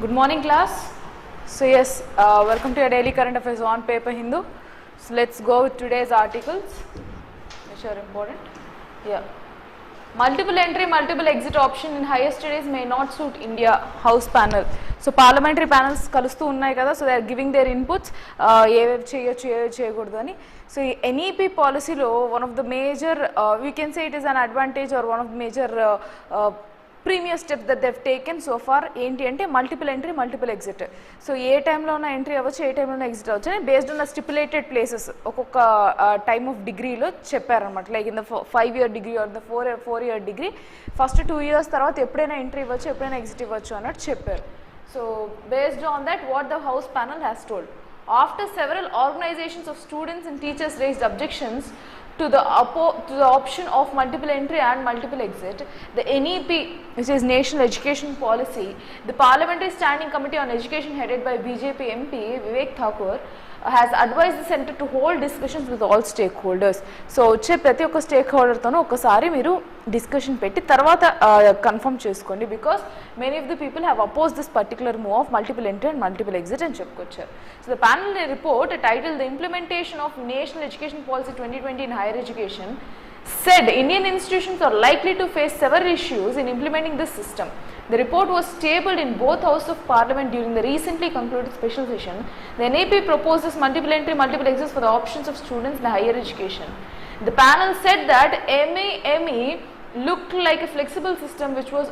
Good morning, class. So yes, welcome to your daily current affairs on paper Hindu. So let's go with today's articles, which are important. Yeah. Multiple entry, multiple exit option in higher studies may not suit India. House panel. So parliamentary panels kalustu unnai kada. So they are giving their inputs. ఏవేవి చేయొచ్చు ఏవేవి చేయకూడదు అని. So NEP policy lo one of the major, we can say it is an advantage or one of the major premier step that they've taken so far ఏంటి అంటే multiple entry multiple exit. So ఏ టైంలో ఉన్న entry అవ్వచ్చు, ఏ టైంలో ఉన్న exit అవ్వచ్చు అని బేస్డ్ ఉన్న స్టిపులేటెడ్ ప్లేసెస్ ఒక్కొక్క టైమ్ ఆఫ్ డిగ్రీలో చెప్పారనమాట. Like in the 5 year degree or the 4 year degree first 2 years తర్వాత ఎప్పుడైనా ఎంట్రీ ఇవ్వచ్చు, ఎప్పుడైనా ఎగ్జిట్ ఇవ్వచ్చు అన్నట్టు చెప్పారు. So based on that what the house panel has told. After several organizations of students and teachers raised objections to the option of multiple entry and multiple exit, the NEP, which is National Education Policy, the Parliamentary Standing Committee on Education headed by BJP MP Vivek Thakur has advised the center to hold discussions with all stakeholders. So వచ్చే ప్రతి ఒక్క stake హోల్డర్తోనూ ఒకసారి మీరు discussion పెట్టి తర్వాత confirm చేసుకోండి, because many of the people have oppose this particular move of multiple entry and multiple exit అని చెప్పుకొచ్చారు. So the panel report title the implementation of national education policy 2020 in higher education said Indian institutions are likely to face several issues in implementing this system. The report was tabled in both houses of parliament during the recently concluded special session. The NEP proposes multiple entry, multiple exits for the options of students in higher education. The panel said that ME looked like a flexible system which was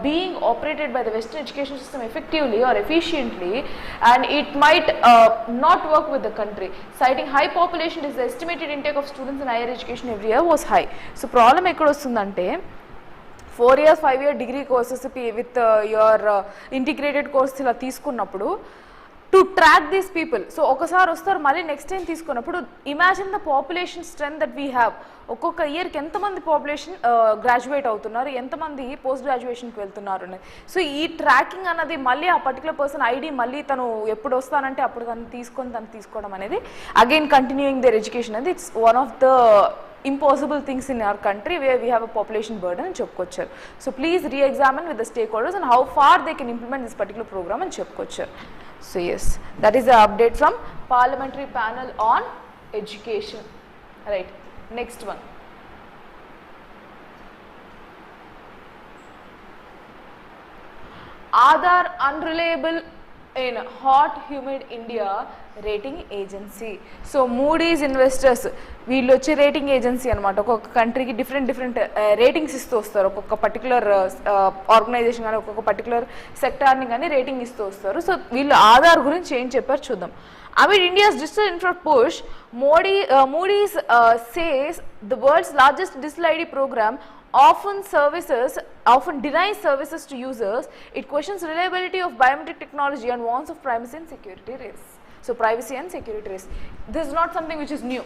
being operated by the Western education system effectively or efficiently, and it might not work with the country. Citing high population, is the estimated intake of students in higher education every year was high. So problem ekkada ostundante 4 years 5 year degree courses with your integrated course ఇలా తీసుకున్నప్పుడు to track these people. So ఒకసారి వస్తారు, మళ్ళీ next time తీసుకున్నప్పుడు imagine the population strength that we have. ఒక్కొక్క ఇయర్కి ఎంతమంది population graduate అవుతున్నారు, ఎంతమంది పోస్ట్ గ్రాడ్యుయేషన్కి వెళ్తున్నారు అనేది. సో ఈ ట్రాకింగ్ అన్నది మళ్ళీ ఆ పర్టికులర్ పర్సన్ ఐడి మళ్ళీ తను ఎప్పుడు వస్తానంటే అప్పుడు తను తీసుకోవడం అనేది అగైన్ కంటిన్యూయింగ్ దేర్ ఎడ్యుకేషన్ అనేది it's one of the impossible things in our country where we have a population burden అని చెప్పుకొచ్చారు. So please re-examine with the stakeholders and how far they can implement this particular program అని చెప్పుకొచ్చారు. So yes, that is the update from parliamentary panel on education. Right, next one. Aadhaar unreliable in hot humid India rating agency. So Moody's investors వీళ్ళు వచ్చి rating agency అనమాట. ఒక్కొక్క కంట్రీకి different ratings ఇస్తూ వస్తారు. ఒక్కొక్క పర్టికులర్ ఆర్గనైజేషన్ కానీ ఒక్కొక్క పర్టికులర్ సెక్టార్ని కానీ రేటింగ్ ఇస్తూ వస్తారు. సో వీళ్ళు ఆధార్ గురించి ఏం చెప్పారు చూద్దాం. Amid India's digital infra push, Moody's says the world's largest digital ID program often denies services to users. It questions reliability of biometric technology and warns of privacy and security risks. So privacy and security risk. This is not something which is new.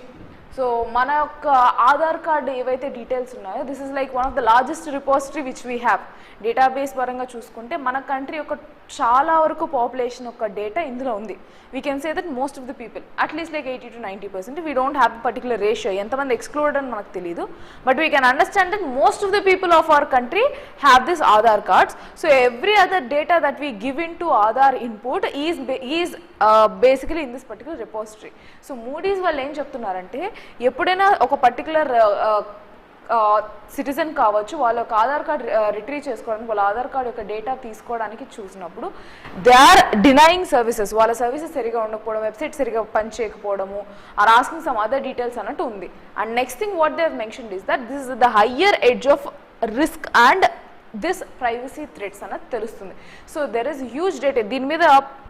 So మన యొక్క Aadhaar card ఏవైతే details ఉన్నాయో this is like one of the largest repository which we have. Database పరంగా చూసుకుంటే మన country యొక్క చాలా వరకు పాపులేషన్ యొక్క డేటా ఇందులో ఉంది. We can say that most of the people at least like 80 to 90%. We don't have particular ratio, ఎంతమంది ఎక్స్క్లూడెడ్ అని మనకు తెలియదు, but we can understand that most of the people of our country have this Aadhaar cards. So every other data that we give in to Aadhaar input is basically in this particular repository. So Moody's వాళ్ళు ఏం చెప్తున్నారంటే ఎప్పుడైనా ఒక particular citizen కావచ్చు వాళ్ళ ఒక Aadhaar card retrieve చేసుకోవడానికి, వాళ్ళ ఆధార్ కార్డ్ యొక్క డేటా తీసుకోవడానికి చూసినప్పుడు దే ఆర్ డినయింగ్ సర్వీసెస్. వాళ్ళ సర్వీసెస్ సరిగా ఉండకపోవడం, వెబ్సైట్ సరిగా పనిచేయకపోవడము, or asking some other details అన్నట్టు ఉంది. And next thing what they have mentioned is that this is the higher edge of risk and this privacy threats అన్నది తెలుస్తుంది. So there is huge data. దీని మీద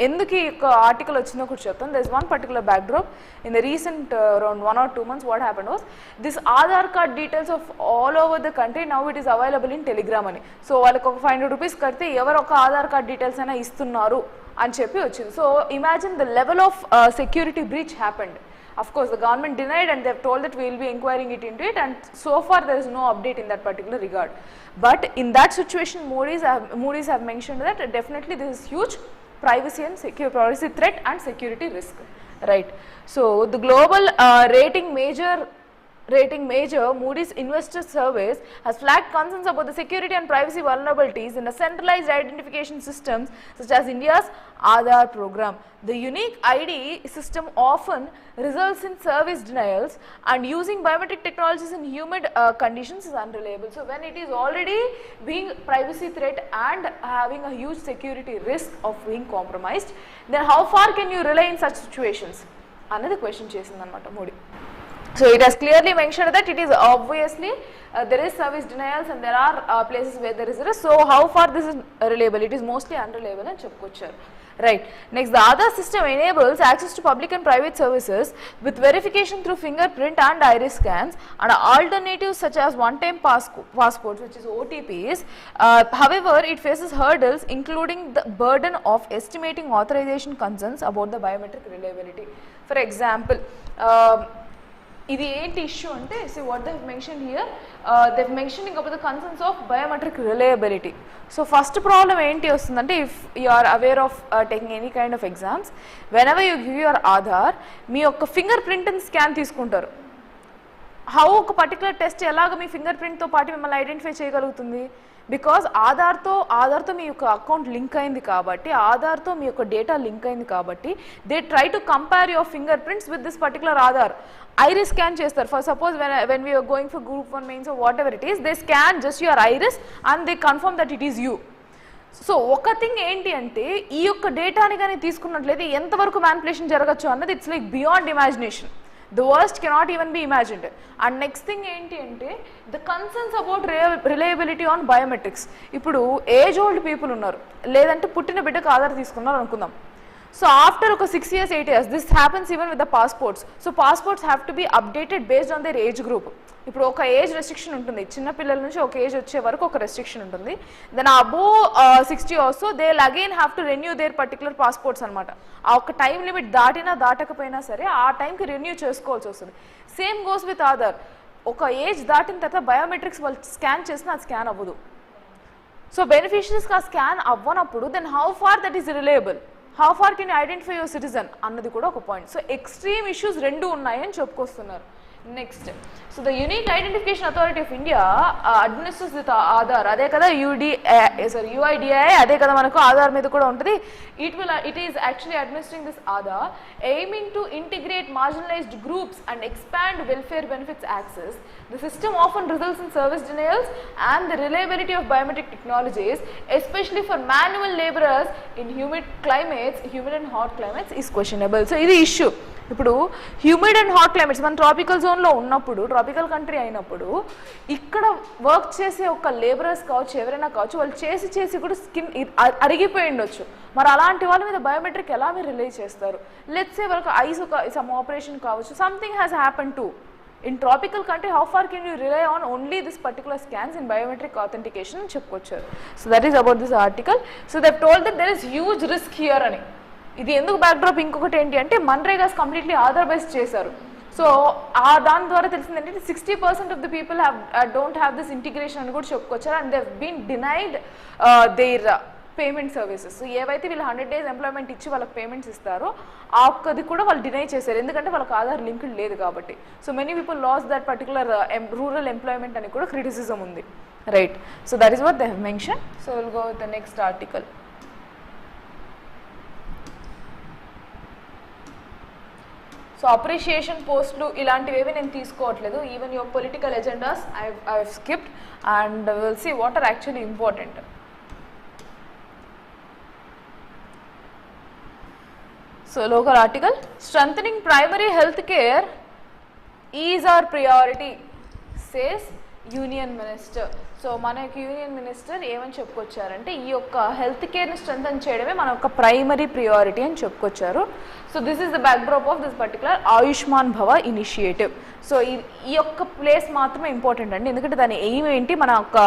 ఎందుకు ఈ ఆర్టికల్ వచ్చిందో కూడా చెప్తాను. There is one particular backdrop in the recent around 1 or 2 months. What happened was this Aadhaar card details of all over the country now it is available in Telegram అని. So వాళ్ళకి ఒక 500 rupees కడితే ఎవరు ఒక Aadhaar card details అయినా ఇస్తున్నారు అని చెప్పి వచ్చింది. So imagine the level of security breach happened. Of course, the government denied and they have told that we will be inquiring it into it, and so far there is no update in that particular regard. But in that situation, Moody's have mentioned that definitely this is huge privacy threat and security risk. Right. So the global rating major rating major Moody's Investor Service has flagged concerns about the security and privacy vulnerabilities in the centralized identification systems such as India's Aadhaar program. The unique ID system often results in service denials, and using biometric technologies in humid conditions is unreliable. So when it is already being privacy threat and having a huge security risk of being compromised, then how far can you rely in such situations? Another question చేసిందన్నమాట Modi. So it has clearly mentioned that it is obviously there is service denials and there are places where there is risk. So how far this is reliable? It is mostly unreliable అని చెప్పుకొచ్చారు. Right. Next, the Aadhaar system enables access to public and private services with verification through fingerprint and iris scans, and alternatives such as one-time passports, which is OTPs. However, it faces hurdles including the burden of estimating authorization concerns about the biometric reliability. For example, ఇది ఏంటి issue అంటే, see what they have mentioned here, they have mentioning about the concerns of biometric reliability. So first problem ఏంటి వస్తుందంటే, if you are aware of taking any kind of exams, whenever you give your Aadhaar, మీ యొక్క finger ప్రింట్ని scan తీసుకుంటారు. How ఒక particular test ఎలాగ మీ finger ప్రింట్తో పాటు మిమ్మల్ని identify చేయగలుగుతుంది? Because ఆధార్తో మీ యొక్క అకౌంట్ లింక్ అయింది కాబట్టి, ఆధార్తో మీ యొక్క డేటా లింక్ అయింది కాబట్టి, they try to compare your finger prints with this particular Aadhaar. Iris scan చేస్తారు. For suppose when we are going for group 1 mains or whatever it is, they scan just your iris and they confirm that it is you. So ఒక thing ఏంటి అంటే, ఈ యొక్క డేటాని కానీ తీసుకున్నట్లయితే ఎంతవరకు మ్యానిపులేషన్ జరగచ్చు అన్నది it's like beyond imagination. The worst cannot even be imagined. And next thing ఏంటి అంటే, the concerns about reliability on biometrics. ఇప్పుడు ఏజ్ ఓల్డ్ పీపుల్ ఉన్నారు, లేదంటే పుట్టిన బిడ్డకు ఆధార్ తీసుకున్నారు అనుకుందాం. So after ఒక 6 years 8 years, this happens even with the passports. So passports have to be updated based on their age group. ఇప్పుడు ఒక ఏజ్ రెస్ట్రిక్షన్ ఉంటుంది, చిన్న పిల్లల నుంచి ఒక ఏజ్ వచ్చే వరకు ఒక రెస్ట్రిక్షన్ ఉంటుంది. Then above 60 also they will again have to renew their particular passports అనమాట. ఆ ఒక టైం లిమిట్ దాటినా దాటకపోయినా సరే ఆ టైంకి రెన్యూ చేసుకోవాల్సి వస్తుంది. Same goes with Aadhaar. ఒక ఏజ్ దాటిన తర్వాత బయోమెట్రిక్స్ వాళ్ళు స్కాన్ చేసినా అది స్కాన్ అవ్వదు. సో బెనిఫిషరీస్కి ఆ స్కాన్ అవ్వనప్పుడు then how far that is reliable, how far can you identify your citizen అన్నది కూడా ఒక పాయింట్. సో ఎక్స్ట్రీమ్ ఇష్యూస్ రెండు ఉన్నాయని చెప్పుకొస్తున్నారు. Next, so the unique identification authority of India administers with Aadhaar. అదే కదా UIDAI, అదే కదా మనకు ఆధార్ మీద కూడా ఉంటుంది. It is actually administering this Aadhaar, aiming to integrate marginalised groups and expand welfare benefits access. The system often results in service denials and the reliability of biometric technologies, especially for manual laborers in humid and hot climates, is questionable. So ఇది issue. ఇప్పుడు humid and hot climates, మన tropical జోన్లో ఉన్నప్పుడు, tropical country అయినప్పుడు, ఇక్కడ work చేసే ఒక labourers కావచ్చు, ఎవరైనా కావచ్చు, వాళ్ళు చేసి కూడా స్కిన్ అరిగిపోయి ఉండొచ్చు. మరి అలాంటి వాళ్ళ మీద బయోమెట్రిక్ ఎలా మీరు రిలే చేస్తారు? లెట్స్ సే వాళ్ళకి ఐస్ ఒక సమ్ ఆపరేషన్ కావచ్చు, something has happen to. In tropical country, how far can you rely on only this particular scans in biometric authentication అని చెప్పుకోవచ్చు. So that is about this article. So they have told that there is huge risk here అని. ఇది ఎందుకు backdrop? ఇంకొకటి ఏంటి అంటే, MNREGAs completely Aadhaar based చేశారు. So దాని ద్వారా తెలిసింది ఏంటంటే 60% of the people don't have this integration అని కూడా చెప్పుకొచ్చారు. And they have been denied their payment services. So ఏవైతే వీళ్ళు 100 days ఎంప్లాయ్మెంట్ ఇచ్చి వాళ్ళకి పేమెంట్స్ ఇస్తారో ఆ ఒక్కది కూడా వాళ్ళు డినై చేశారు, ఎందుకంటే వాళ్ళకి ఆధార్ లింక్డ్ లేదు కాబట్టి. So many people loss that particular rural employment అని కూడా క్రిటిసిజం ఉంది. Right. So that is what they have mention. So will go with the next article. So appreciation పోస్టులు ఇలాంటివి నేను తీసుకోవట్లేదు. Even your political agendas I have skipped and will see what are actually important. So local article, strengthening primary health care is our priority, says Union Minister. So మనకి union minister ఏమని చెప్పుకొచ్చారంటే, ఈ యొక్క health కేర్ని strengthen చేయడమే మన యొక్క primary priority అని చెప్పుకొచ్చారు. So this is the backdrop of this particular Ayushman భవ ఇనిషియేటివ్. సో ఈ యొక్క ప్లేస్ మాత్రమే ఇంపార్టెంట్ అండి, ఎందుకంటే దాని ఎయిమ్ ఏంటి, మన యొక్క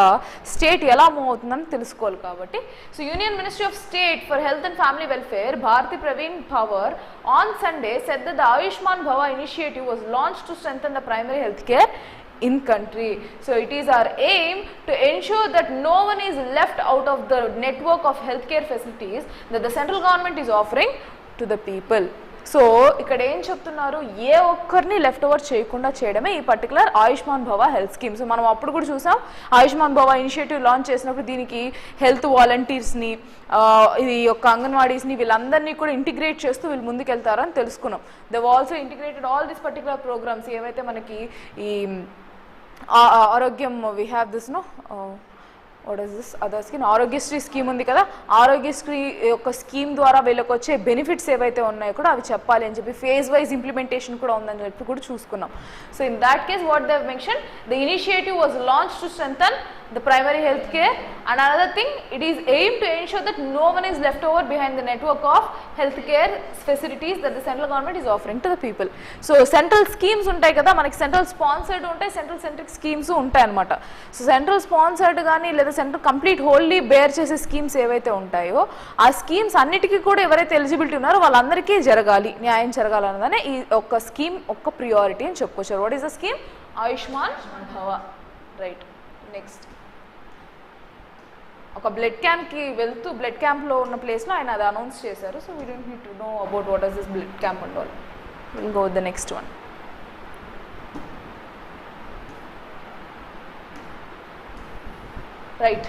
స్టేట్ ఎలా మూవ్ అవుతుందని తెలుసుకోవాలి కాబట్టి. So union ministry of state for health and family welfare Bharati Pravin Pawar on Sunday said that the Ayushman Bhava initiative was launched to strengthen the primary health care in country. So it is our aim to ensure that no one is left out of the network of healthcare facilities that the central government is offering to the people. So ఇక్కడ ఏం చెప్తున్నారు, ఏ ఒక్కరిని left over చేయకుండా చేయడమే ఈ particular Ayushman భవ health scheme. So మనం అప్పుడు కూడా చూసాం ఆయుష్మాన్ భవ ఇనిషియేటివ్ లాంచ్ చేసినప్పుడు దీనికి హెల్త్ వాలంటీర్స్ని, ఇది యొక్క అంగన్వాడీస్ని, వీళ్ళందరినీ కూడా ఇంటిగ్రేట్ చేస్తూ వీళ్ళు ముందుకెళ్తారు అని తెలుసుకున్నాం. They also integrated all this particular programmes. ఏవైతే మనకి ఈ ఆరోగ్యం, we have this know what is this other scheme, Aarogyasri scheme ఉంది కదా, ఆరోగ్యశ్రీ యొక్క స్కీమ్ ద్వారా వీళ్ళకి వచ్చే బెనిఫిట్స్ ఏవైతే ఉన్నాయో కూడా అవి చెప్పాలి అని చెప్పి ఫేజ్ వైజ్ ఇంప్లిమెంటేషన్ కూడా ఉందని చెప్పి కూడా చూసుకున్నాం. So in that case what they mention, the initiative was launch to strengthen the primary health care, and another thing, it is aimed to ensure that no one is left over behind the network of healthcare facilities that the central government is offering to the people. So central schemes ఉంటాయి కదా మనకి, central sponsored ఉంటాయి, central centric schemes ఉంటాయి అన్నమాట. So central sponsored కానీ లేదా central complete wholly bear చేసే schemes ఏవైతే ఉంటాయో ఆ స్కీమ్స్ అన్నిటికీ కూడా ఎవరైతే ఎలిజిబిలిటీ ఉన్నారో వాళ్ళందరికీ జరగాలి, న్యాయం జరగాలన్నదానే ఈ ఒక్క స్కీమ్ ఒక్క ప్రియారిటీ అని చెప్పుకోవచ్చు. What is the scheme? Ayushman Bhav. Right, next ఒక బ్లడ్ క్యాంప్కి వెళ్తూ బ్లడ్ క్యాంప్లో ఉన్న ప్లేస్లో ఆయన అది అనౌన్స్ చేశారు. So we don't need to know about what is this blood camp and all. Will go with the next one. Right,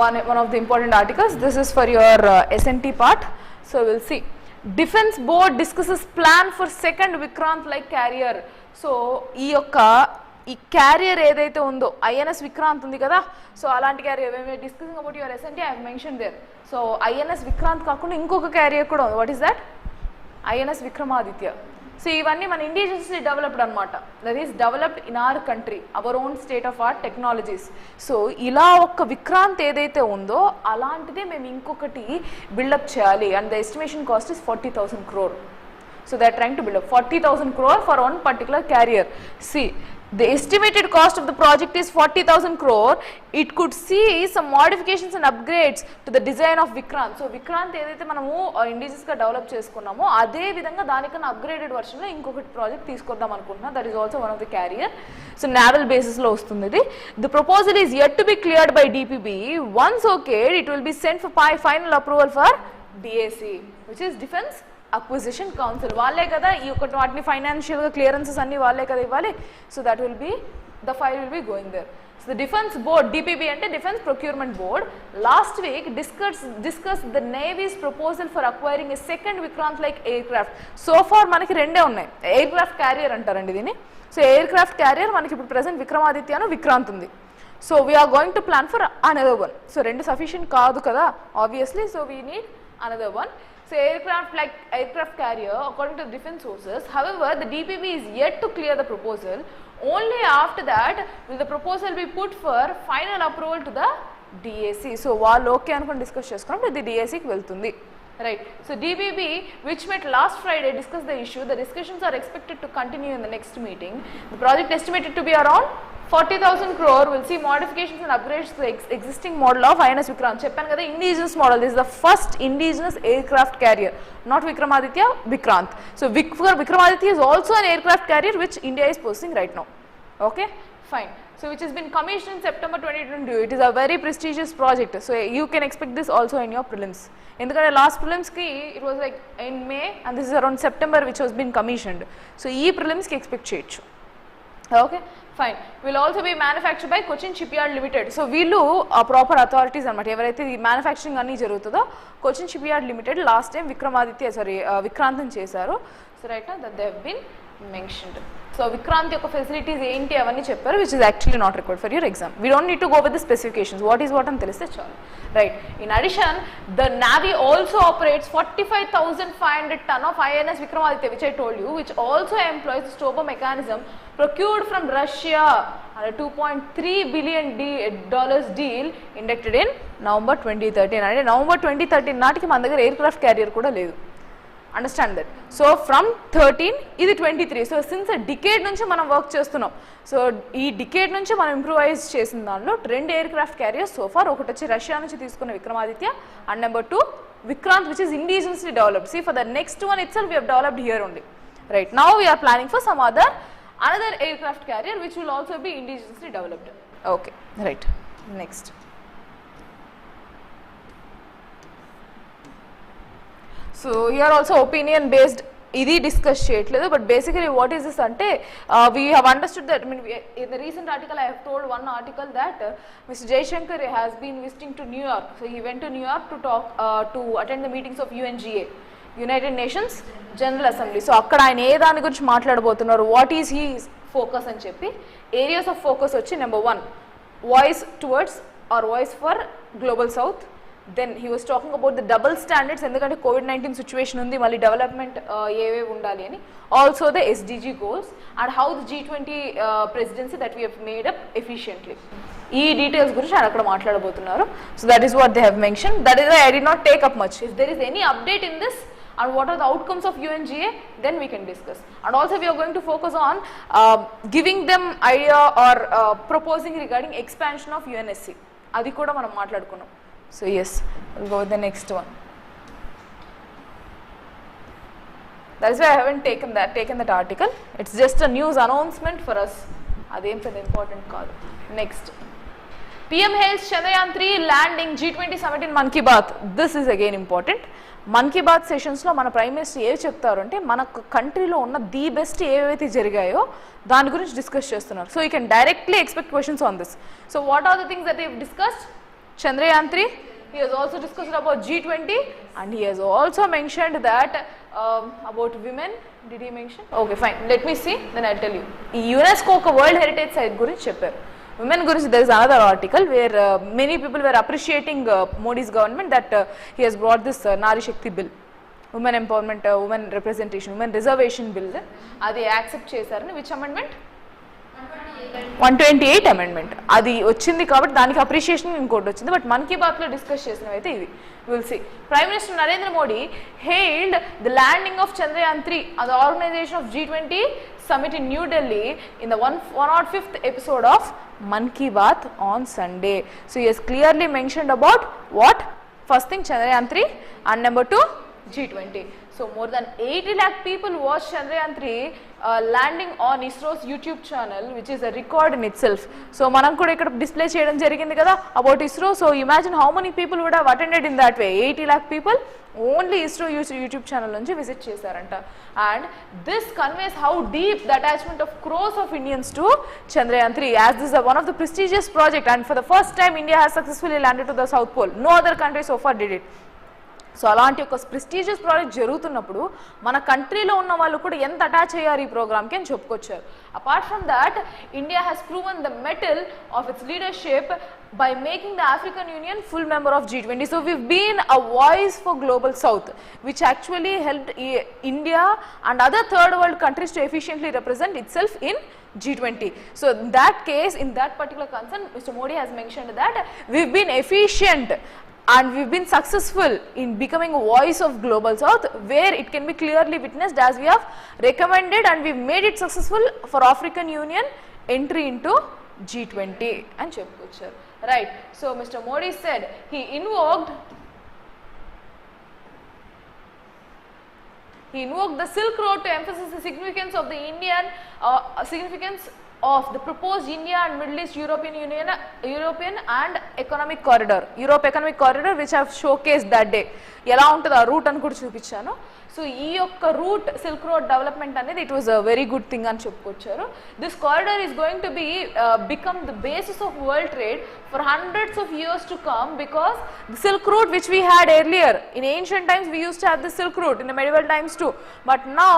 one of the important articles. This is for your SNT part. So we'll see. Defense Board discusses plan for second Vikrant like carrier. So ఈ యొక్క ఈ carrier ఏదైతే ఉందో INS Vikrant ఉంది కదా, so అలాంటి carrier discussing about your SNT I have mention there. So INS Vikrant కాకుండా ఇంకొక క్యారియర్ కూడా ఉంది. What is that? INS Vikramaditya. So ఇవన్నీ మన ఇండిజినస్లీ డెవలప్డ్ అనమాట. That is developed in our country, our own state of art technologies. So ఇలా ఒక్క విక్రాంత్ ఏదైతే ఉందో అలాంటిదే మేము ఇంకొకటి బిల్డప్ చేయాలి. And the estimation cost is 40,000 crore. So they are trying to build up 40,000 crore for one particular carrier. See, the estimated cost of the project is 40,000 crore. It could see some modifications and upgrades to the design of Vikrant. So Vikrant ఏదైతే మనము indigenous గా develop చేసుకున్నామో అదే విధంగా దానికన్నా upgraded version లో ఇంకొకటి project తీసుకొద్దాం అనుకుంటున్నా. That is also one of the carrier. So naval basis లో వస్తుంది ఇది. The proposal is yet to be cleared by DPB. Once okayed, it will be sent for final approval for DAC, which is Defense acquisition council. వాళ్ళే కదా ఈ ఒకటి వాటిని ఫైనాన్షియల్గా clearances అన్ని వాళ్ళే కదా ఇవ్వాలి. So that will be the file will be going there. So the defence board, DPB అంటే defence procurement board, last week discuss the navy's proposal for acquiring a second Vikrant like aircraft. So far మనకి రెండే ఉన్నాయి, air craft carrier అంటారండి దీన్ని. So air craft carrier మనకి ఇప్పుడు present విక్రమాదిత్యను విక్రాంత్ ఉంది. So we are going to plan for another one. So రెండు సఫిషియెంట్ కాదు కదా obviously, so we need another one. So aircraft carrier according to defense sources. However, the DPB is yet to clear the proposal. Only after that will the proposal be put for final approval to the DAC. So వాళ్ళు okay అనుకుని discuss చేసుకున్నప్పుడు ఇది DACకి వెళ్తుంది. Right. So DPB, which met last Friday, discussed the issue. The discussions are expected to continue in the next meeting. The project estimated to be around 40,000 crore. Will see modifications and upgrades to the existing model of INS Vikrant. Cheppan kada indigenous model. This is the first indigenous aircraft carrier, not Vikramaditya, Vikrant. So Vikramaditya is also an aircraft carrier which India is possessing right now. Okay, fine. So which has been commissioned in September 2022. It is a very prestigious project. So you can expect this also in your prelims. Endukante last prelims ki it was like in May, and this is around September which has been commissioned. So ee prelims ki expect cheyochu. Okay, fine. Will also be manufactured by Cochin Shipyard Limited. So వీళ్ళు proper authorities అనమాట. ఎవరైతే ఈ manufacturing అన్నీ జరుగుతుందో Cochin Shipyard Limited last time Vikrant చేశారు. So right నా that they have been mentioned. So Vikrant యొక్క facilities ఏంటి అవన్నీ చెప్పారు, which is actually not required for your exam. We don't need to go with the specifications. What is what అని తెలిస్తే చాలు. Right. In addition the navy also operates 45,500 ton of INS Vikramaditya, which I told you, which also employs the Stober mechanism procured from Russia on a $2.3 billion deal inducted in November 2013. అంటే November 2013 నాటికి మన దగ్గర air craft carrier కూడా లేదు. Understand that. So from 13 ఇది 23. So since decade నుంచి మనం work చేస్తున్నాం. సో ఈ డికేడ్ నుంచి మనం ఇంప్రూవైజ్ చేసిన దానిలో 2 aircraft carriers so far, ఒకటి వచ్చి రష్యా నుంచి తీసుకున్న Vikramaditya, and number 2 Vikrant, which is indigenously developed. See, for the next one itself we have developed here only. Right. Now we are planning for some another aircraft carrier which will also be indigenously developed. Okay, right. Next. So here also opinion based ఇది discuss చేయట్లేదు, but basically what is this అంటే we have understood that in the recent article I have told one article that Mr. Jaishankar has been visiting to New York. So he went to New York to talk to attend the meetings of UNGA, United Nations General Assembly. So అక్కడ ఆయన ఏ దాని గురించి మాట్లాడబోతున్నారు, what is he focus అని చెప్పి areas of focus వచ్చి number 1 voice towards our voice for global south. Then he was talking about the double standards ఎందుకంటే COVID-19 సిచ్యువేషన్ ఉంది, మళ్ళీ డెవలప్మెంట్ ఏవేవి ఉండాలి అని. Also the SDG goals and how the G20 presidency that we have made up efficiently. ఈ details గురించి ఆయన అక్కడ మాట్లాడబోతున్నారు. So that is what they have mention. That is I did not take up much. If there is any update in this and what are the outcomes of UNGA, then we can discuss. And also we are going to focus on giving them idea or proposing regarding expansion of UNSC. అది కూడా మనం మాట్లాడుకున్నాం. So yes, we'll go with the next one. That is why I haven't taken that article. It's just a news announcement for us. Adeem పెద్ద important కాదు. Next, PM hails Chandrayaan 3 landing G20 summit in Mann Ki Baat. This is again important. Mann Ki Baat సెషన్స్లో మన prime minister ఏవి చెప్తారు అంటే మన కంట్రీలో ఉన్న the best ఏవైతే జరిగాయో దాని గురించి డిస్కస్ చేస్తున్నారు. So you can directly expect questions on this. So what are the things that he discussed? Chandrayaan 3, he has also discussed about G20 and he has also mentioned that about women. Did he mention? Okay, fine. Let me see, then I'll tell you. UNESCO oka World Heritage Site gurinchi chepparu. Women gurinchi there is another article where many people were appreciating Modi's government that he has brought this Nari Shakti bill, women empowerment, women representation, women reservation bill. Adi accept chesarani. Which amendment? 128 amendment అది వచ్చింది కాబట్టి దానికి appreciation ఇంకోటి వచ్చింది. But Mann Ki బాత్లో discuss చేసినవి అయితే ఇవి. Will see. Prime minister Narendra Modi hailed the landing of Chandrayaan 3 at the organization of G20 summit in New Delhi in the 105th episode of Mann Ki Baat on Sunday. So he has clearly mentioned about what? First thing, Chandrayaan 3, and number 2, G20. So more than 80 lakh people watched Chandrayaan 3 landing on ISRO's YouTube channel, which is a record in itself. So మనం కూడా ఇక్కడ display చేయడం జరిగింది కదా about ISRO. So imagine how many people would have attended in that way. 80 lakh people only ISRO YouTube channel నుంచి visit చేశారంట. And this conveys how deep the attachment of crores of Indians to Chandrayaan 3, as this is one of the prestigious project and for the first time India has successfully landed to the South Pole. No other country so far did it. So అలాంటి ఒక prestigious project జరుగుతున్నప్పుడు మన కంట్రీలో ఉన్న వాళ్ళు కూడా ఎంత attach అయ్యారు ఈ ప్రోగ్రామ్కి అని చెప్పుకొచ్చారు. Apart from that, India has proven the metal of it's leadership by making the African Union full member of G20. So we've been a voice for global south, which actually helped India and other third world countries to efficiently represent itself in G20. So in that case, in that particular concern, Mr. Modi has mentioned that we've been efficient and we've been successful in becoming a voice of global south, where it can be clearly witnessed as we have recommended and we made it successful for African Union entry into G20 and cheppukocharu. Right. So Mr. Modi said he invoked the Silk Road to emphasize the significance of the significance of the proposed India and Middle East European and economic corridor, Europe economic corridor, which I have showcased that day. ఎలా ఉంటుంది ఆ route అని కూడా చూపించాను. So ఈ యొక్క route silk road development అనేది it was a very good thing అని చెప్పుకొచ్చారు. This corridor is going to be become the basis of world trade for hundreds of years to come, because the Silk Route which we had earlier in ancient times, we used to have the Silk Route in the medieval times too, but now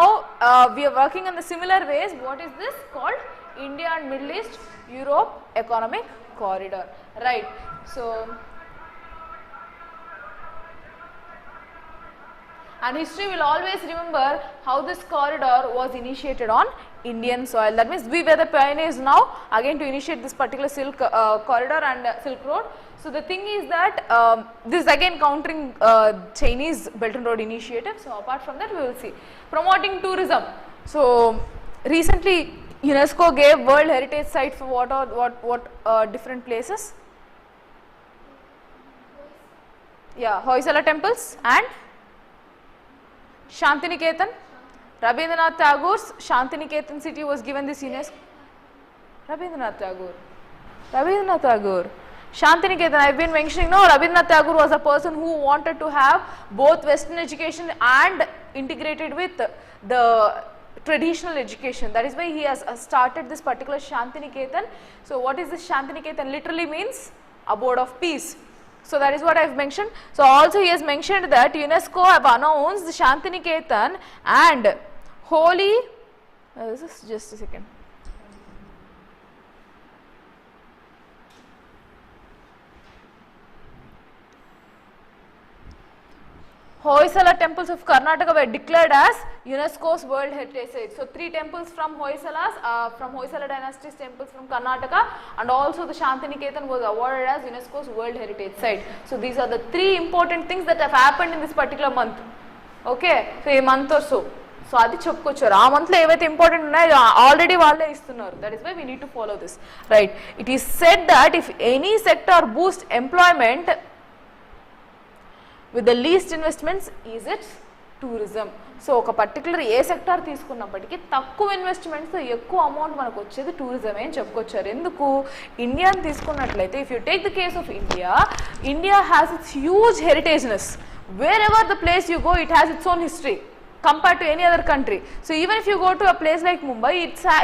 we are working in the similar ways. What is this called? India and Middle East Europe economic corridor, right? So and history will always remember how this corridor was initiated on Indian soil. That means we were the pioneers now again to initiate this particular silk corridor and Silk Road. So the thing is that this is again countering Chinese Belt and Road initiative. So apart from that, we will see promoting tourism. So recently UNESCO gave World Heritage Site for what different places? Yeah, Hoysala temples and Shantiniketan. Rabindranath Tagore's Shantiniketan city was given this UNESCO. Rabindranath Tagore. Shantiniketan, I've been mentioning, no, Rabindranath Tagore was a person who wanted to have both Western education and integrated with the traditional education. That is why he has started this particular Shantiniketan. So what is this Shantiniketan? Literally means abode of peace. So that is what I have mentioned. So also he has mentioned that UNESCO have announced the Shantiniketan and holy, just a second. Hoysala temples of Karnataka were declared as UNESCO's World Heritage Site. So 3 temples from Hoysala dynasty's temples from Karnataka, and also the Shantiniketan was awarded as UNESCO's World Heritage Site. So these are the 3 important things that have happened in this particular month. Okay, so a month or so. So adi cheppukocharu aa month lo evaithe important unnayo already valle istunnaru. That is why we need to follow this, right? It is said that if any sector boosts employment with the least investments is it tourism. So ఒక particular ఏ sector తీసుకున్నప్పటికీ తక్కువ investments ఎక్కువ amount మనకు వచ్చేది టూరిజమే అని చెప్పుకొచ్చారు. ఎందుకు? ఇండియాని తీసుకున్నట్లయితే if you take the case of India has its huge heritageness. Wherever the place you go it has its own history compared to any other country. So even if you go to a place like Mumbai,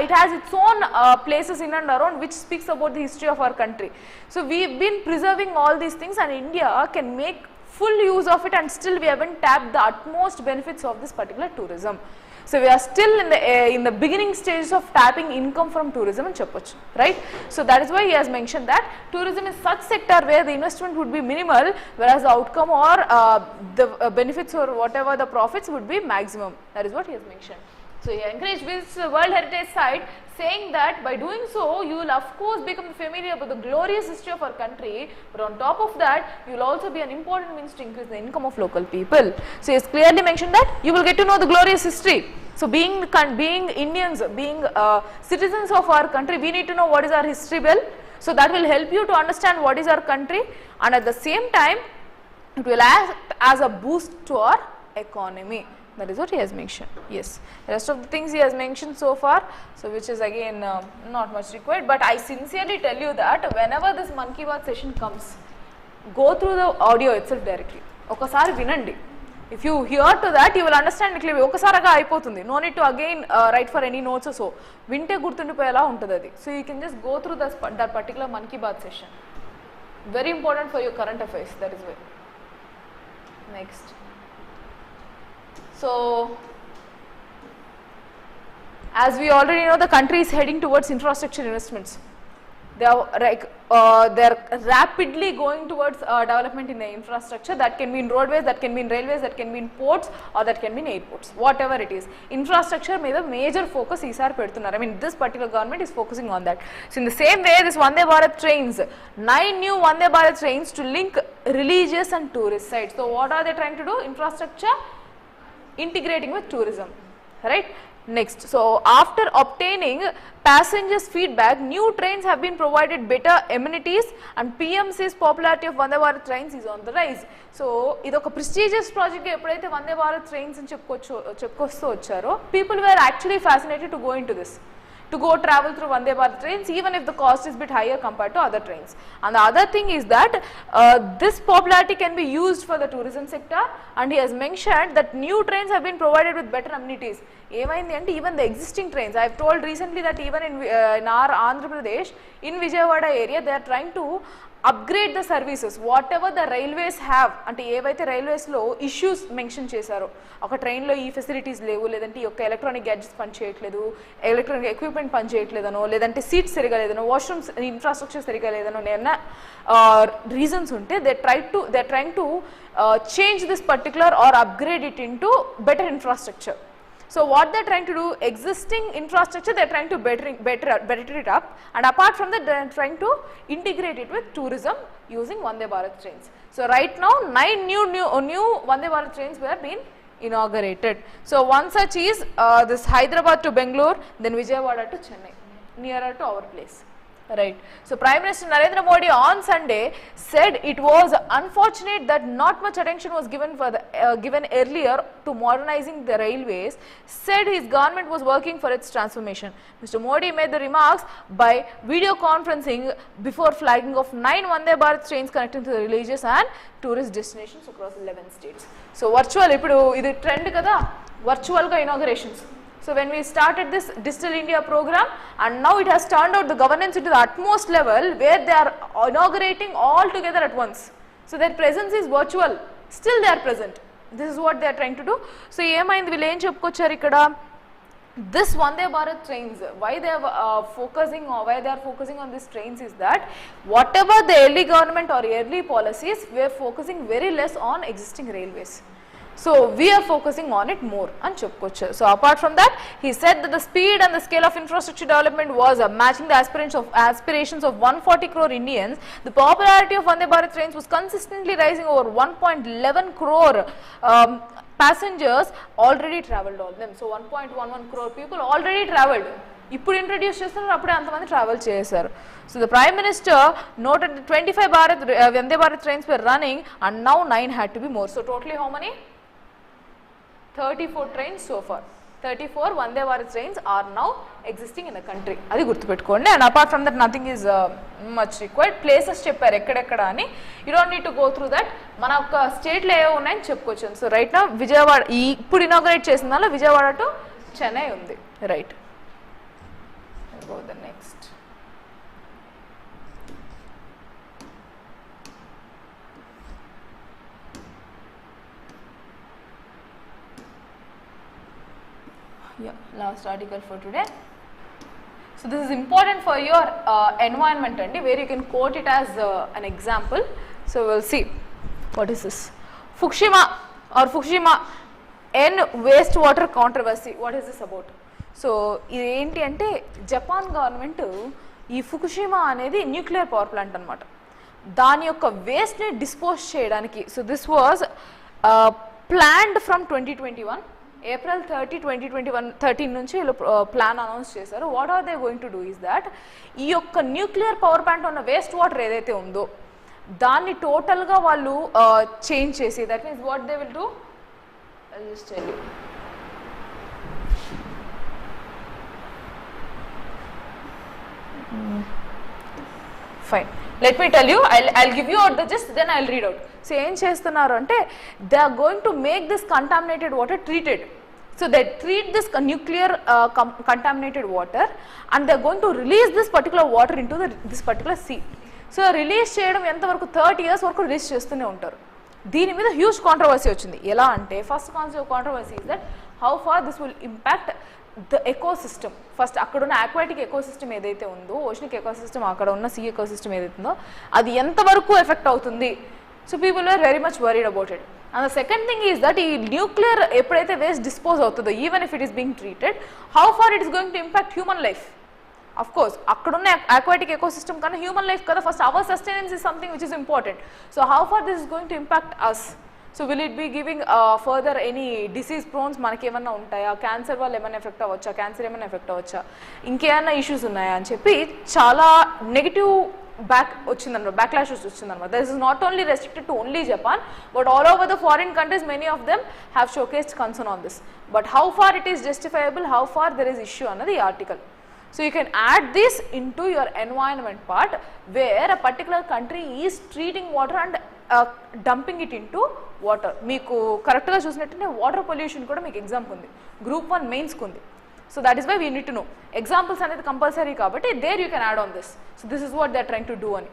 it has its own places in and around which speaks about the history of our country. So we've been preserving all these things, and India can make full use of it, and still we haven't tapped the utmost benefits of this particular tourism. So we are still in the beginning stages of tapping income from tourism and cheppochu, right? So that is why he has mentioned that tourism is such sector where the investment would be minimal, whereas the outcome or the benefits or whatever the profits would be maximum. That is what he has mentioned. So he encouraged this World Heritage Site, saying that by doing so you will of course become familiar with the glorious history of our country, but on top of that you will also be an important means to increase the income of local people. So he has clearly mentioned that you will get to know the glorious history. So being Indians, being citizens of our country, we need to know what is our history well. So that will help you to understand what is our country, and at the same time it will act as a boost to our economy. That is what he has mentioned. Yes, the rest of the things he has mentioned so far, so which is again not much required, but I sincerely tell you that whenever this Mann Ki Baat session comes, go through the audio itself directly. Okasari vinandi. If you hear to that, you will understand it clearly. Okasaraga aipotundi. No need to again write for any notes or so. Vinte gurtundipayela untadi adi. So you can just go through that particular Mann Ki Baat session. Very important for your current affairs. That is why. Next. So, as we already know, the country is heading towards infrastructure investments. They are rapidly going towards development in the infrastructure. That can be in roadways, that can be in railways, that can be in ports, or that can be in airports. Whatever it is, infrastructure may the major focus is pedutunnaru. I mean, this particular government is focusing on that. So in the same way, this Vande Bharat trains, 9 new Vande Bharat trains to link religious and tourist sites. So what are they trying to do? Infrastructure integrating with tourism, right? Next, so after obtaining passengers feedback, new trains have been provided better amenities, and PMC's popularity of Vande Bharat trains is on the rise. So ido oka prestigious project ga eppudaithe Vande Bharat trains ani cheppostu vacharo, people were actually fascinated to go into this, to go travel through Vande Bharat trains, even if the cost is bit higher compared to other trains. And the other thing is that this popularity can be used for the tourism sector, and he has mentioned that new trains have been provided with better amenities. Emaindi ante even the existing trains, I have told recently that even in our Andhra Pradesh, in Vijayawada area, they are trying to upgrade the services, whatever the railways have. అంటే ఏవైతే రైల్వేస్లో issues mention చేశారో, ఒక ట్రైన్లో ఈ facilities లేవు, లేదంటే ఈ యొక్క ఎలక్ట్రానిక్ గ్యాడ్జెట్స్ పనిచేయట్లేదు, ఎలక్ట్రానిక్ ఎక్విప్మెంట్ పనిచేయట్లేదనో, లేదంటే సీట్స్ సరిగా లేదనో, వాష్రూమ్స్ ఇన్ఫ్రాస్ట్రక్చర్ సరిగా లేదనో ఏమన్నా రీజన్స్ ఉంటే they are trying to change this particular or upgrade it into better infrastructure. So what they are trying to do, existing infrastructure they are trying to better it up, and apart from that they are trying to integrate it with tourism using Vande Bharat trains. So right now 9 new Vande Bharat trains were being inaugurated. So one such is this Hyderabad to Bangalore, then Vijayawada to Chennai, nearer to our place. Right. So Prime Minister Narendra Modi on Sunday said it was unfortunate that not much attention was given earlier to modernizing the railways. Said his government was working for its transformation. Mr. Modi made the remarks by video conferencing before flagging of 9 Vande Bharat trains connecting to the religious and tourist destinations across 11 states. So virtual ipudu idi trend kada, virtual ga inaugurations. So when we started this Digital India program, and now it has turned out the governance into the utmost level where they are inaugurating all together at once. So their presence is virtual, still they are present. This is what they are trying to do. So ఏమైంది వీళ్ళు ఏం చెప్పుకొచ్చారు ఇక్కడ, this Vande Bharat trains, why they are focusing on these trains is that whatever the early government or early policies, we are focusing very less on existing railways. So we are focusing on it more and chepkochu. So apart from that, he said that the speed and the scale of infrastructure development was matching the aspirations of 140 crore Indians. The popularity of Vande Bharat trains was consistently rising. Over 1.11 crore passengers already travelled on them. So 1.11 crore people already travelled. ఇప్పుడు introduce చేస్తున్నారు, అప్పుడే అంతమంది travel చేశారు. So the prime minister noted 25 Vande Bharat trains were running and now 9 had to be more. So totally how many? 34 trains so far. 34 Vande Bharat trains are now existing in the country. అది గుర్తుపెట్టుకోండి. And apart from that nothing is much required. Places చెప్పారు ఎక్కడెక్కడ అని, you don't need to go through that. మన ఒక స్టేట్లో ఏవో ఉన్నాయని చెప్పుకోవచ్చు. సో రైట్ నా విజయవాడ, ఇప్పుడు ఇనాగరేట్ చేసిన దానిలో విజయవాడ టు చెన్నై ఉంది. Right, go the next. Yeah, last article for today. So this is important for your environment and where you can quote it as an example. So we'll see what is this. Fukushima N wastewater controversy. What is this about? So ఇది ఏంటి అంటే, Japan government ఈ Fukushima అనేది nuclear power plant అనమాట, దాని యొక్క వేస్ట్ని dispose చేయడానికి. So this was planned from 2021 April 30, 2013 నుంచి వీళ్ళు ప్లాన్ అనౌన్స్ చేశారు. What are they going to do is that, ఈ యొక్క న్యూక్లియర్ పవర్ ప్లాంట్ ఉన్న వేస్ట్ వాటర్ ఏదైతే ఉందో దాన్ని టోటల్గా వాళ్ళు చేంజ్ చేసి, that means what they will do, I'll just tell you. Fine, let me tell you, I'll give you out the gist, then I'll read out. So ఏం చేస్తున్నారు అంటే, they are going to make this contaminated water treated. So they treat this nuclear contaminated water and they are going to release this particular water into this particular sea. So release చేయడం ఎంతవరకు 30 years వరకు release చేస్తూనే ఉంటారు. దీని మీద huge controversy వచ్చింది. ఎలా అంటే, first controversy is that how far this will impact the ecosystem. First అక్కడ ఉన్న ఆక్వాటిక్ ఎకోసిస్టమ్ ఏదైతే ఉందో, ఓషనిక్ ఎకోసిస్టమ్, అక్కడ ఉన్న సీ ఎకోసిస్టమ్ ఏదైతే ఉందో అది ఎంతవరకు ఎఫెక్ట్ అవుతుంది. So people are very much worried about it. And the second thing is that ఈ న్యూక్లియర్ ఎప్పుడైతే వేస్ట్ డిస్పోజ్ అవుతుందో, even if it is being treated, how far it is going to impact human life. Of course అక్కడున్న aquatic ecosystem కన్నా human life కదా first, our sustenance is something which is important. So how far this is going to impact us. So will it be giving further any disease prawns మనకి ఏమన్నా ఉంటాయా, cancer వల్ల ఏమైనా effect అవ్వచ్చా, cancer ఏమైనా effect అవ్వచ్చా, ఇంకేమైనా issues ఉన్నాయా అని చెప్పి చాలా నెగిటివ్ వచ్చిందన్నమాట, బ్యాక్లాష్ వచ్చిందన్నమాట. This is not only restricted to only Japan, but all over the foreign countries many of them have showcased concern on this. But how far it is justifiable, how far there is issue అన్నది ఈ article. So you can add this into your environment part where a particular country is treating water and dumping it into water. మీకు కరెక్ట్గా చూసినట్టుంటే water pollution కూడా మీకు exam ఉంది, Group 1 mains ఉంది. So that is why we need to know. Examples అనేది compulsory కాబట్టి there you can add on this. So this is what they are trying to do అని.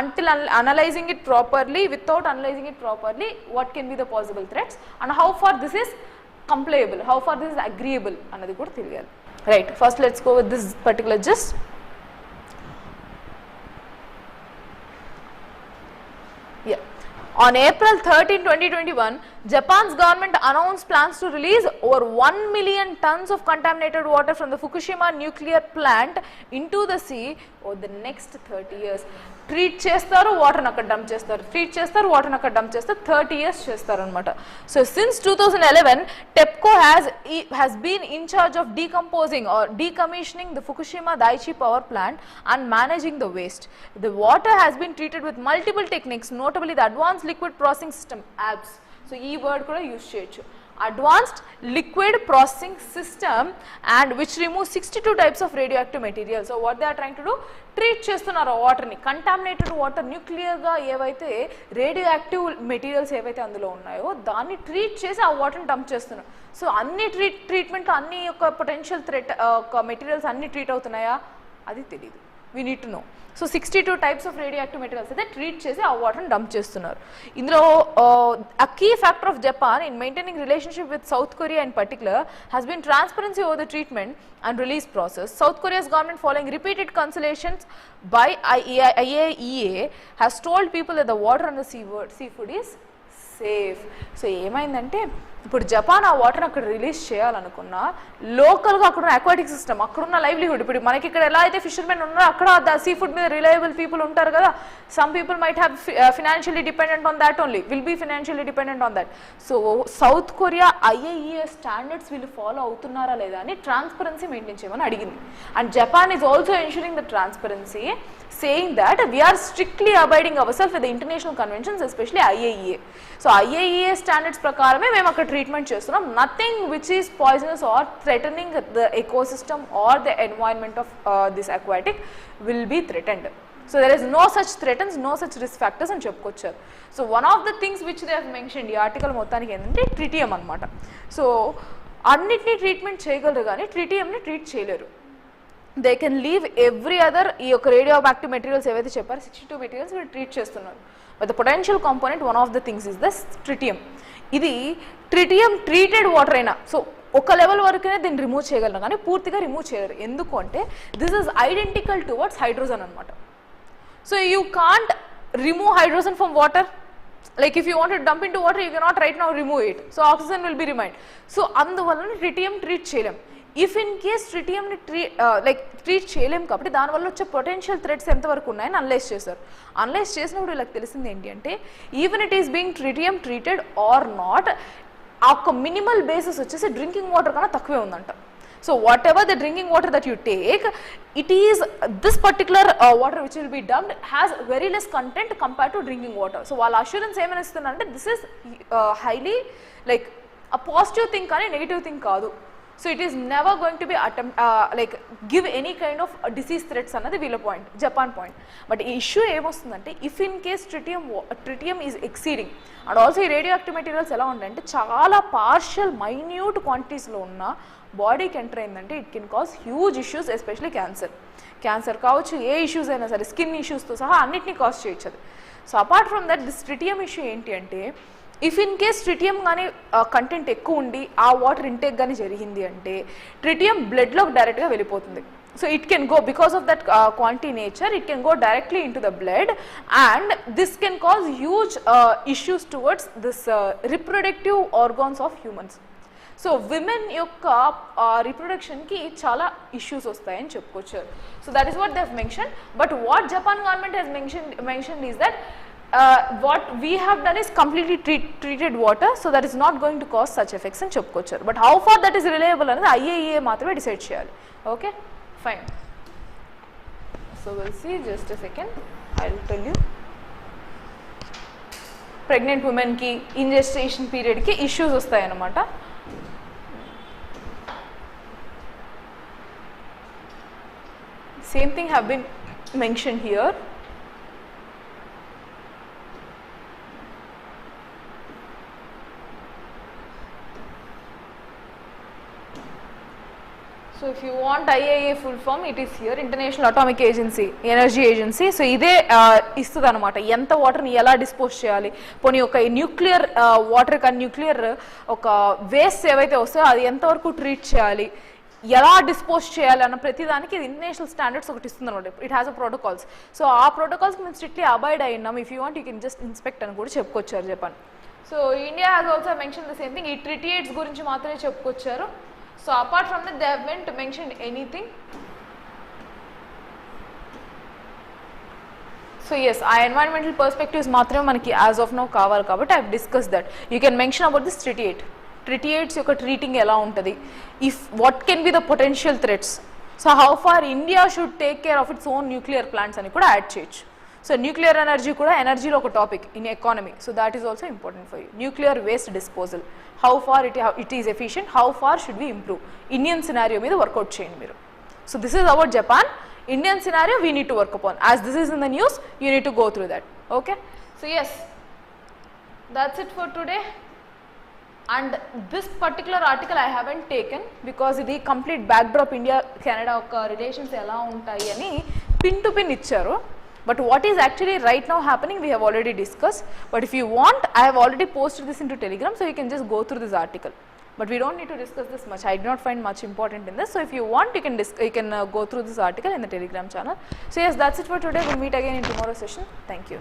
Until analyzing it properly, without analyzing it properly, what can be the possible threats and how far this is complyable, how far this is agreeable అన్నది కూడా తెలియాలి. Right, first let's go with this particular gist. Yeah. On April 13, 2021, Japan's government announced plans to release over 1 million tons of contaminated water from the Fukushima nuclear plant into the sea over the next 30 years. Treat చేస్తారు, వాటర్ని అక్కడ dump చేస్తారు, treat చేస్తారు, వాటర్ని అక్కడ dump చేస్తారు, 30 years చేస్తారు అనమాట. So since 2011 TEPCO has been in charge of decomposing or decommissioning the Fukushima Daiichi power plant and managing the waste. The water has been treated with multiple techniques, notably the advanced liquid processing system APPS. So ఈ word కూడా use చేయొచ్చు, advanced liquid processing system, and which remove 62 types of radioactive material. So what they are trying to do, treat చేస్తున్నారు వాటర్ని, contaminated water, న్యూక్లియర్గా ఏవైతే radio active materials ఏవైతే అందులో ఉన్నాయో దాన్ని ట్రీట్ చేసి ఆ వాటర్ని డంప్ చేస్తున్నారు. సో అన్ని ట్రీట్మెంట్ అన్ని యొక్క పొటెన్షియల్ థ్రెట్ ఒక మెటీరియల్స్ అన్ని ట్రీట్ అవుతున్నాయా అది తెలియదు, we need to no. So 62 types of radioactive materials అయితే ట్రీట్ చేసి ఆ వాటర్ని డంప్ చేస్తున్నారు. ఇందులో a key factor of Japan in maintaining relationship with South Korea in particular has been transparency over the treatment and release process. South Korea's government, following repeated consultations by IAEA, has told people that the water and the seafood is safe. So ఏమైందంటే ఇప్పుడు Japan ఆ water అక్కడ release చేయాలనుకున్నా లోకల్గా అక్కడ ఉన్న aquatic system, అక్కడున్న livelihood, ఇప్పుడు మనకి ఇక్కడ ఎలా అయితే ఫిషర్మెన్ ఉన్నారో అక్కడ సీ ఫుడ్ మీద రిలయబుల్ పీపుల్ ఉంటారు కదా, some people might have financially dependent on that only, will be financially dependent on that. So South Korea IAEA standards వీళ్ళు ఫాలో అవుతున్నారా లేదా అని ట్రాన్స్పరెన్సీ మెయింటైన్ చేయమని అడిగింది. And Japan is also ensuring the transparency, saying that we are strictly abiding ourselves with the international conventions, especially IAEA. So IAEA standards ప్రకారమే మేము అక్కడ treatment చేస్తున్నాం. Nothing which is poisonous or threatening the ecosystem or the environment of this aquatic will be threatened. So there is no such threatens, no such risk factors అని చెప్పుకొచ్చారు. So one of the things which they have mentioned ఈ article మొత్తానికి ఏంటంటే tritium అనమాట. సో అన్నిటినీ treatment చేయగలరు కానీ ట్రిటియంని ట్రీట్ చేయలేరు. They can leave every other ఈ యొక్క రేడియో యాక్టివ్ మెటీరియల్స్ ఏవైతే చెప్పారో 62 మెటీరియల్స్ వీళ్ళు ట్రీట్ చేస్తున్నారు. But the potential component one of the things is the tritium. ఇది ట్రిటియం ట్రీటెడ్ వాటర్ అయినా సో ఒక లెవెల్ వరకునే దీన్ని రిమూవ్ చేయగలరు కానీ పూర్తిగా రిమూవ్ చేయలేరు. ఎందుకు అంటే this is identical towards hydrogen అనమాట. So you can't remove hydrogen from water. Like if you want to dump into water, you cannot right now remove it. So oxygen will be remained. So అందువలన tritium treat చేయలేం. If in case ట్రిటియంని treat చేయలేం కాబట్టి దానివల్ల వచ్చే potential threats ఎంతవరకు ఉన్నాయని analyse చేశారు. Analyse చేసినప్పుడు వీళ్ళకి తెలిసింది ఏంటి అంటే even it is being tritium treated or not, ఆ ఒక మినిమల్ బేసిస్ వచ్చేసి డ్రింకింగ్ వాటర్ కన్నా తక్కువే ఉందంట. So whatever the drinking water that you take, it is this particular water which will be dumped has very less content compared to drinking water. So while assurance ఏమని ఇస్తున్నారంటే this is highly like a positive thing కానీ negative thing కాదు. So it is never going to be give any kind of disease threats అన్నది వీళ్ళ point, Japan point. But ఈ issue ఏమొస్తుందంటే if in case tritium is exceeding and also ఈ radioactive materials ఎలా ఉంటాయంటే చాలా partial minute క్వాంటిటీస్లో ఉన్న బాడీకి ఎంటర్ అయిందంటే it can cause huge issues, especially cancer కావచ్చు, ఏ ఇష్యూస్ అయినా సరే స్కిన్ ఇష్యూస్తో సహా అన్నిటినీ కాజ్ చేయొచ్చు అది. So apart from that this tritium issue ఏంటి అంటే ఇఫ్ ఇన్ కేస్ ట్రిటియం కానీ కంటెంట్ ఎక్కువ ఉండి ఆ వాటర్ ఇంటేక్ కానీ జరిగింది అంటే ట్రిటియం బ్లడ్లోకి డైరెక్ట్గా వెళ్ళిపోతుంది. So it can go because of that quantity nature, it can go directly into the blood and this can cause huge issues towards this reproductive organs of humans. So women యొక్క రీప్రొడక్షన్కి చాలా issues వస్తాయని చెప్పుకోవచ్చు. So that is what they have mention. But what Japan government has mention is that what we have done is completely treated water, so that is not going to cause such effects అని చెప్పుకోవచ్చు. But how far that is reliable అనేది IAEA మాత్రమే decide చేయాలి. Okay fine. So will see just a second, I will tell you. Pregnant ఉమెన్కి in gestation పీరియడ్కి issues వస్తాయన్నమాట. Same thing have been mentioned here. So if you want IAEA full form, it is here, International Atomic Agency, Energy Agency. So ఇదే ఇస్తుంది అనమాట ఎంత వాటర్ని ఎలా dispose చేయాలి. పోనీ ఒక న్యూక్లియర్ వాటర్ కానీ న్యూక్లియర్ ఒక వేస్ట్ ఏవైతే వస్తాయో అది ఎంతవరకు ట్రీట్ చేయాలి, ఎలా డిస్పోజ్ చేయాలి అన్న ప్రతిదానికి ఇంటర్నేషనల్ స్టాండర్డ్స్ ఒకటి ఇస్తుంది అనమాట. It has a protocols. So ఆ ప్రోటోకాల్స్ మేము స్ట్రిక్ట్లీ అబాయిడ్ అయినాం. If you want you can just inspect అని కూడా చెప్పుకొచ్చారు Japan. So so India has also mention the same thing. ఈ ట్రిటియేట్స్ గురించి మాత్రమే చెప్పుకొచ్చారు. So apart from that they haven't mention anything. So yes, ఆ ఎన్వైరన్మెంటల్ పర్స్పెక్టివ్స్ మాత్రమే మనకి యాజ్ ఆఫ్ నౌ కావాలి కాబట్టి I have discuss that. You can mention about this ట్రిటియేట్స్ యొక్క ట్రీటింగ్ ఎలా ఉంటుంది, if what can be the potential threats, so how far India should take care of its own nuclear plants అని కూడా add చేయొచ్చు. So nuclear energy కూడా ఎనర్జీలో ఒక topic in economy. So that is also important for you. Nuclear waste disposal, how far it is efficient, how far should we improve, Indian scenario మీద work out చేయండి మీరు. So this is about Japan. Indian scenario we need to work upon. As this is in the news, you need to go through that. Okay. So yes, that's it for today. And this particular article I haven't taken because the complete backdrop India Canada relations ela untayi ani pin to pin icharu. But what is actually right now happening we have already discussed. But if you want, I have already posted this into Telegram, so you can just go through this article. But we don't need to discuss this much. I did not find much important in this. So if you want, you can go through this article in the Telegram channel. So yes, that's it for today. We'll meet again in tomorrow's session. Thank you.